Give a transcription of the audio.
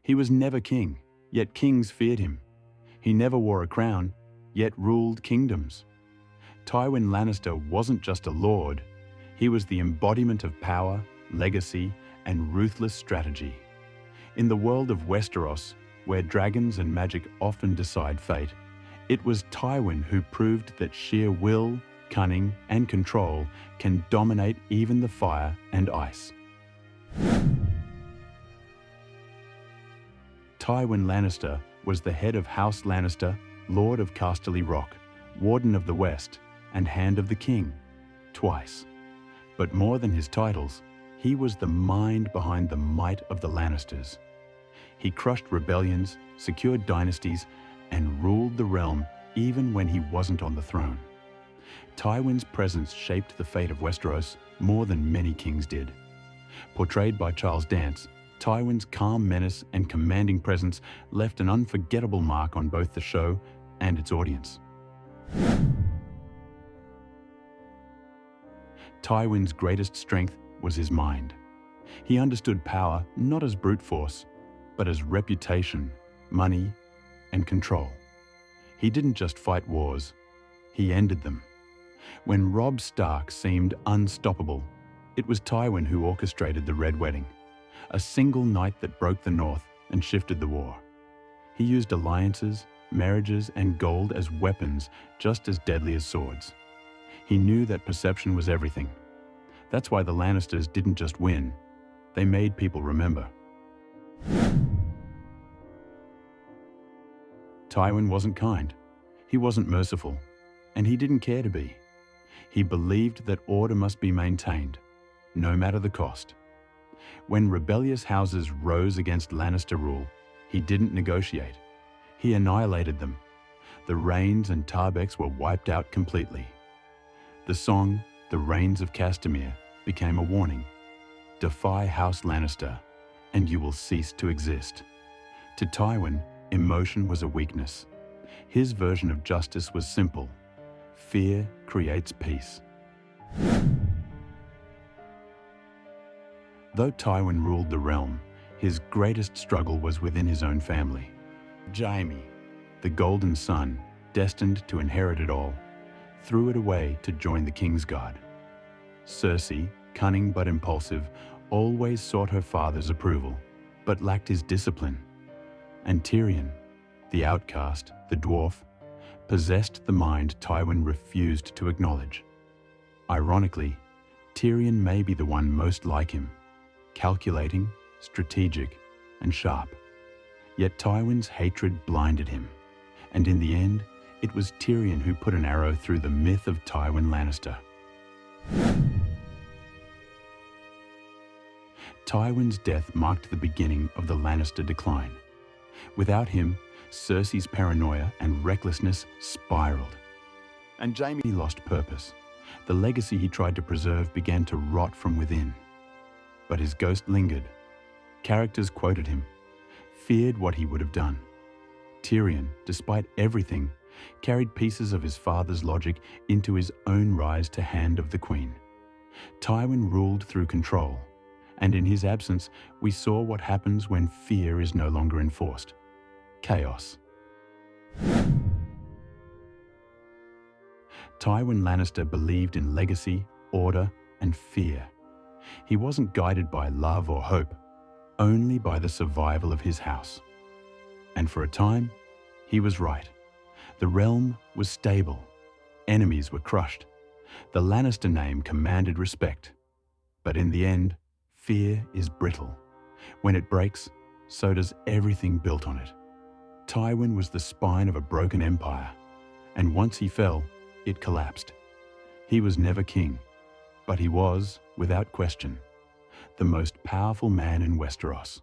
He was never king, yet kings feared him. He never wore a crown, yet ruled kingdoms. Tywin Lannister wasn't just a lord, he was the embodiment of power, legacy, and ruthless strategy. In the world of Westeros, where dragons and magic often decide fate, it was Tywin who proved that sheer will, cunning, and control can dominate even the fire and ice. Tywin Lannister was the head of House Lannister, Lord of Casterly Rock, Warden of the West, and Hand of the King, twice. But more than his titles, he was the mind behind the might of the Lannisters. He crushed rebellions, secured dynasties, and ruled the realm even when he wasn't on the throne. Tywin's presence shaped the fate of Westeros more than many kings did. Portrayed by Charles Dance, Tywin's calm menace and commanding presence left an unforgettable mark on both the show and its audience. Tywin's greatest strength was his mind. He understood power not as brute force, but as reputation, money, and control. He didn't just fight wars, he ended them. When Robb Stark seemed unstoppable, it was Tywin who orchestrated the Red Wedding, a single night that broke the North and shifted the war. He used alliances, marriages, and gold as weapons just as deadly as swords. He knew that perception was everything. That's why the Lannisters didn't just win, they made people remember. Tywin wasn't kind, he wasn't merciful, and he didn't care to be. He believed that order must be maintained, no matter the cost. When rebellious houses rose against Lannister rule, he didn't negotiate. He annihilated them. The Reynes and Tarbecks were wiped out completely. The song, The Rains of Castamere, became a warning. Defy House Lannister, and you will cease to exist. To Tywin, emotion was a weakness. His version of justice was simple. Fear creates peace. Though Tywin ruled the realm, his greatest struggle was within his own family. Jaime, the golden son, destined to inherit it all, threw it away to join the Kingsguard. Cersei, cunning but impulsive, always sought her father's approval, but lacked his discipline. And Tyrion, the outcast, the dwarf, possessed the mind Tywin refused to acknowledge. Ironically, Tyrion may be the one most like him, calculating, strategic, and sharp. Yet Tywin's hatred blinded him, and in the end, it was Tyrion who put an arrow through the myth of Tywin Lannister. Tywin's death marked the beginning of the Lannister Decline. Without him, Cersei's paranoia and recklessness spiraled. And Jaime lost purpose. The legacy he tried to preserve began to rot from within. But his ghost lingered. Characters quoted him, feared what he would have done. Tyrion, despite everything, carried pieces of his father's logic into his own rise to Hand of the Queen. Tywin ruled through control, and in his absence, we saw what happens when fear is no longer enforced. Chaos. Tywin Lannister believed in legacy, order, and fear. He wasn't guided by love or hope, only by the survival of his house. And for a time, he was right. The realm was stable. Enemies were crushed. The Lannister name commanded respect. But in the end, fear is brittle. When it breaks, so does everything built on it. Tywin was the spine of a broken empire, and once he fell, it collapsed. He was never king, but he was, without question, the most powerful man in Westeros.